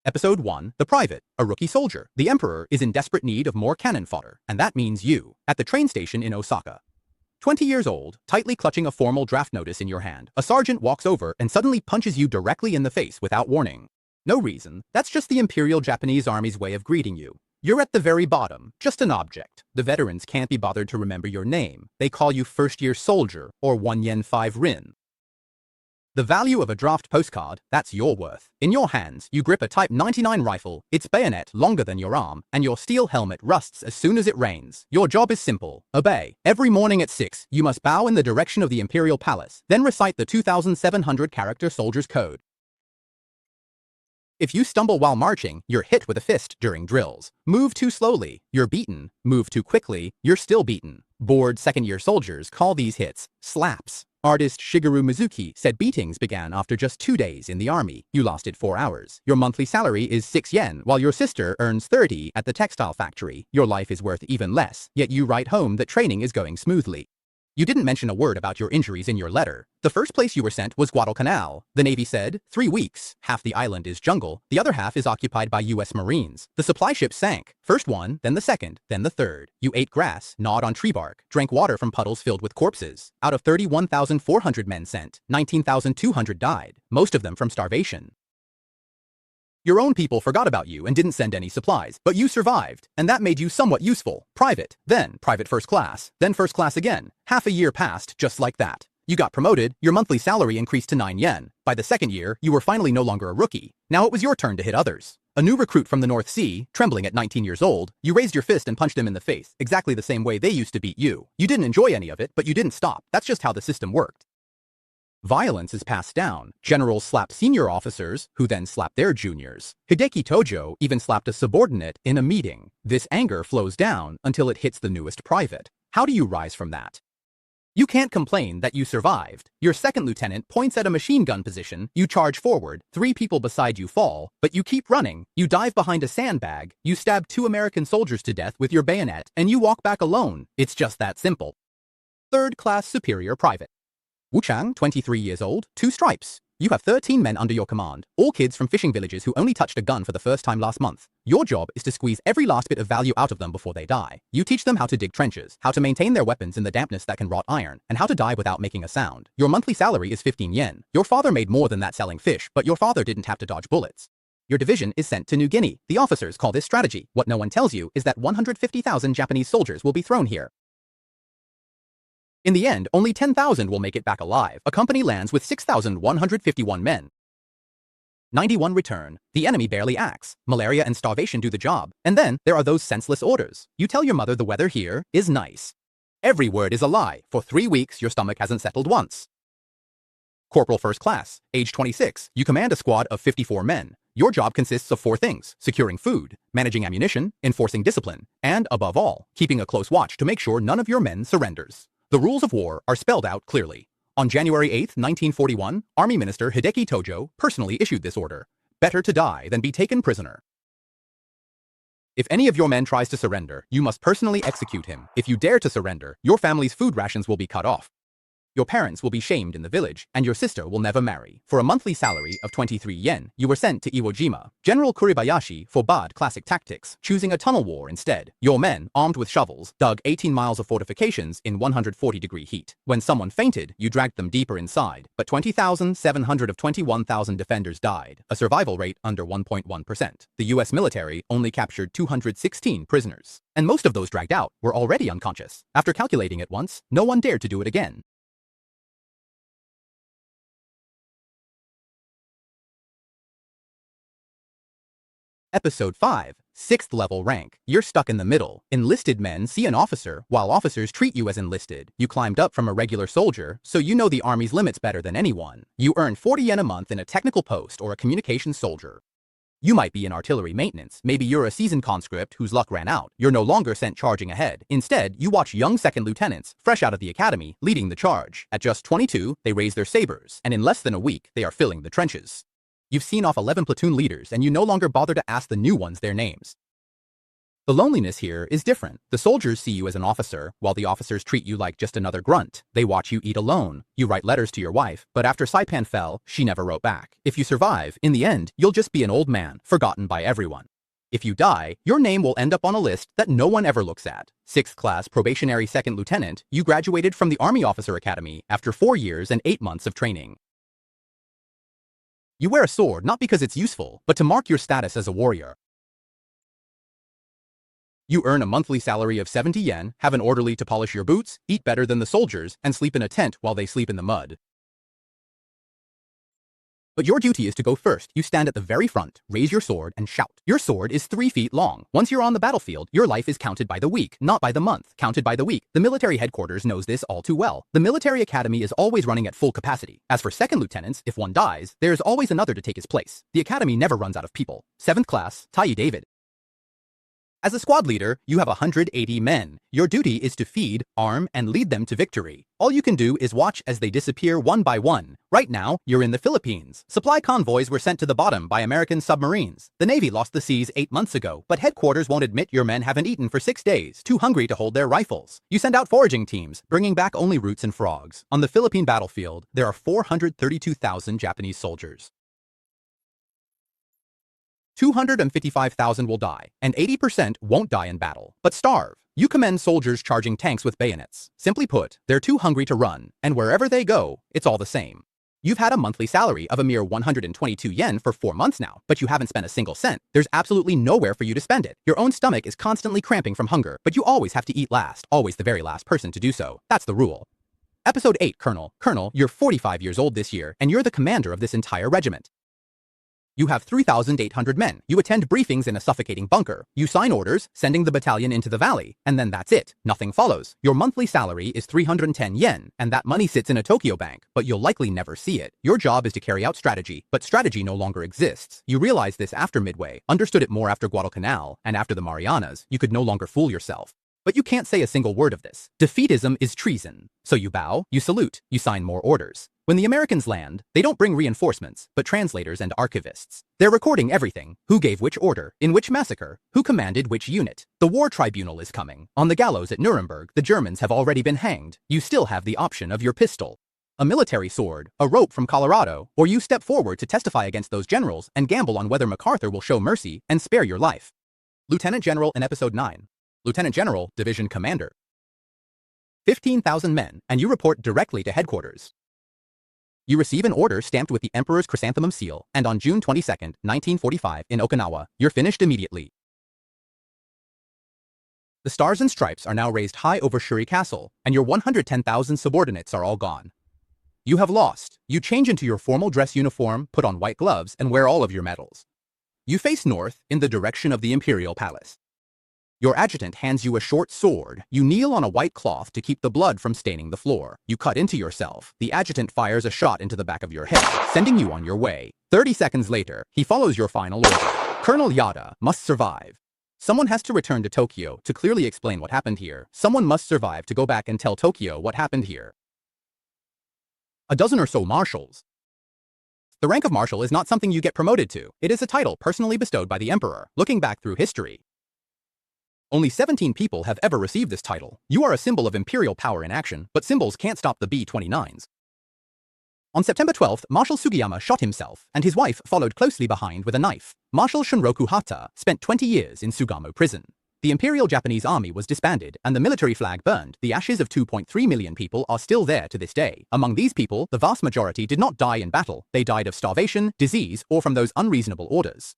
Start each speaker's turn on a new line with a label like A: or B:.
A: Episode 1, The Private, a rookie soldier. The Emperor is in desperate need of more cannon fodder, and that means you. At the train station in Osaka. 20 years old, tightly clutching a formal draft notice in your hand, a sergeant walks over and suddenly punches you directly in the face without warning. No reason, that's just the Imperial Japanese Army's way of greeting you. You're at the very bottom, just an object. The veterans can't be bothered to remember your name. They call you first-year soldier, or 1 yen 5 rin. The value of a draft postcard, that's your worth. In your hands, you grip a Type 99 rifle, its bayonet longer than your arm, and your steel helmet rusts as soon as it rains. Your job is simple. Obey. Every morning at 6, you must bow in the direction of the Imperial Palace, then recite the 2,700-character soldier's code. If you stumble while marching, you're hit with a fist during drills. Move too slowly, you're beaten. Move too quickly, you're still beaten. Bored second-year soldiers call these hits slaps. Artist Shigeru Mizuki said beatings began after just 2 days in the army. You lasted 4 hours. Your monthly salary is 6 yen, while your sister earns 30 at the textile factory. Your life is worth even less, yet you write home that training is going smoothly. You didn't mention a word about your injuries in your letter. The first place you were sent was Guadalcanal. The Navy said, 3 weeks. Half the island is jungle, the other half is occupied by US Marines. The supply ship sank. First one, then the second, then the third. You ate grass, gnawed on tree bark, drank water from puddles filled with corpses. Out of 31,400 men sent, 19,200 died, most of them from starvation. Your own people forgot about you and didn't send any supplies, but you survived, and that made you somewhat useful. Private, then private first class, then first class again. Half a year passed just like that. You got promoted, your monthly salary increased to 9 yen. By the second year, you were finally no longer a rookie. Now it was your turn to hit others. A new recruit from the North Sea, trembling at 19 years old, you raised your fist and punched him in the face, exactly the same way they used to beat you. You didn't enjoy any of it, but you didn't stop. That's just how the system worked. Violence is passed down. Generals slap senior officers, who then slap their juniors. Hideki Tojo even slapped a subordinate in a meeting. This anger flows down until it hits the newest private. How do you rise from that? You can't complain that you survived. Your second lieutenant points at a machine gun position, you charge forward, 3 people beside you fall, but you keep running. You dive behind a sandbag, you stab 2 American soldiers to death with your bayonet, and you walk back alone. It's just that simple. Third-class superior private. Wu Chang, 23 years old, 2 stripes. You have 13 men under your command, all kids from fishing villages who only touched a gun for the first time last month. Your job is to squeeze every last bit of value out of them before they die. You teach them how to dig trenches, how to maintain their weapons in the dampness that can rot iron, and how to die without making a sound. Your monthly salary is 15 yen. Your father made more than that selling fish, but your father didn't have to dodge bullets. Your division is sent to New Guinea. The officers call this strategy. What no one tells you is that 150,000 Japanese soldiers will be thrown here. In the end, only 10,000 will make it back alive. A company lands with 6,151 men. 91 return. The enemy barely acts. Malaria and starvation do the job. And then there are those senseless orders. You tell your mother the weather here is nice. Every word is a lie. For 3 weeks, your stomach hasn't settled once. Corporal first class, age 26. You command a squad of 54 men. Your job consists of 4 things: securing food, managing ammunition, enforcing discipline, and, above all, keeping a close watch to make sure none of your men surrenders. The rules of war are spelled out clearly. On January 8, 1941, Army Minister Hideki Tojo personally issued this order: better to die than be taken prisoner. If any of your men tries to surrender, you must personally execute him. If you dare to surrender, your family's food rations will be cut off. Your parents will be shamed in the village, and your sister will never marry. For a monthly salary of 23 yen, you were sent to Iwo Jima. General Kuribayashi forbade classic tactics, choosing a tunnel war instead. Your men, armed with shovels, dug 18 miles of fortifications in 140-degree heat. When someone fainted, you dragged them deeper inside. But 20,700 of 21,000 defenders died, a survival rate under 1.1%. The US military only captured 216 prisoners. And most of those dragged out were already unconscious. After calculating it once, no one dared to do it again. Episode 5, 6th level rank. You're stuck in the middle. Enlisted men see an officer, while officers treat you as enlisted. You climbed up from a regular soldier, so you know the Army's limits better than anyone. You earn 40 yen a month in a technical post or a communications soldier. You might be in artillery maintenance. Maybe you're a seasoned conscript whose luck ran out. You're no longer sent charging ahead. Instead, you watch young second lieutenants, fresh out of the academy, leading the charge. At just 22, they raise their sabers, and in less than a week, they are filling the trenches. You've seen off 11 platoon leaders, and you no longer bother to ask the new ones their names. The loneliness here is different. The soldiers see you as an officer, while the officers treat you like just another grunt. They watch you eat alone. You write letters to your wife, but after Saipan fell, she never wrote back. If you survive, in the end, you'll just be an old man, forgotten by everyone. If you die, your name will end up on a list that no one ever looks at. 6th class probationary second lieutenant, you graduated from the Army Officer Academy after 4 years and 8 months of training. You wear a sword not because it's useful, but to mark your status as a warrior. You earn a monthly salary of 70 yen, have an orderly to polish your boots, eat better than the soldiers, and sleep in a tent while they sleep in the mud. But your duty is to go first. You stand at the very front, raise your sword, and shout. Your sword is 3 feet long. Once you're on the battlefield, your life is counted by the week, not by the month. Counted by the week. The military headquarters knows this all too well. The military academy is always running at full capacity. As for second lieutenants, if one dies, there's always another to take his place. The academy never runs out of people. 7th class, Tai David. As a squad leader, you have 180 men. Your duty is to feed, arm, and lead them to victory. All you can do is watch as they disappear one by one. Right now, you're in the Philippines. Supply convoys were sent to the bottom by American submarines. The Navy lost the seas 8 months ago, but headquarters won't admit your men haven't eaten for 6 days, too hungry to hold their rifles. You send out foraging teams, bringing back only roots and frogs. On the Philippine battlefield, there are 432,000 Japanese soldiers. 255,000 will die, and 80% won't die in battle, but starve. You commend soldiers charging tanks with bayonets. Simply put, they're too hungry to run, and wherever they go, it's all the same. You've had a monthly salary of a mere 122 yen for 4 months now, but you haven't spent a single cent. There's absolutely nowhere for you to spend it. Your own stomach is constantly cramping from hunger, but you always have to eat last, always the very last person to do so. That's the rule. Episode 8, Colonel. Colonel, you're 45 years old this year, and you're the commander of this entire regiment. You have 3,800 men. You attend briefings in a suffocating bunker. You sign orders, sending the battalion into the valley, and then that's it. Nothing follows. Your monthly salary is 310 yen, and that money sits in a Tokyo bank, but you'll likely never see it. Your job is to carry out strategy, but strategy no longer exists. You realize this after Midway, understood it more after Guadalcanal, and after the Marianas. You could no longer fool yourself. But you can't say a single word of this. Defeatism is treason. So you bow, you salute, you sign more orders. When the Americans land, they don't bring reinforcements, but translators and archivists. They're recording everything. Who gave which order, in which massacre, who commanded which unit. The war tribunal is coming. On the gallows at Nuremberg, the Germans have already been hanged. You still have the option of your pistol, a military sword, a rope from Colorado, or you step forward to testify against those generals and gamble on whether MacArthur will show mercy and spare your life. Lieutenant General in Episode 9. Lieutenant General, Division Commander. 15,000 men, and you report directly to headquarters. You receive an order stamped with the Emperor's chrysanthemum seal, and on June 22, 1945, in Okinawa, you're finished immediately. The stars and stripes are now raised high over Shuri Castle, and your 110,000 subordinates are all gone. You have lost. You change into your formal dress uniform, put on white gloves, and wear all of your medals. You face north, in the direction of the Imperial Palace. Your adjutant hands you a short sword. You kneel on a white cloth to keep the blood from staining the floor. You cut into yourself. The adjutant fires a shot into the back of your head, sending you on your way. 30 seconds later, he follows your final order. Colonel Yada must survive. Someone has to return to Tokyo to clearly explain what happened here. Someone must survive to go back and tell Tokyo what happened here. A dozen or so marshals. The rank of marshal is not something you get promoted to. It is a title personally bestowed by the emperor. Looking back through history, only 17 people have ever received this title. You are a symbol of imperial power in action, but symbols can't stop the B-29s. On September 12th, Marshal Sugiyama shot himself, and his wife followed closely behind with a knife. Marshal Shunroku Hata spent 20 years in Sugamo prison. The Imperial Japanese Army was disbanded, and the military flag burned. The ashes of 2.3 million people are still there to this day. Among these people, the vast majority did not die in battle. They died of starvation, disease, or from those unreasonable orders.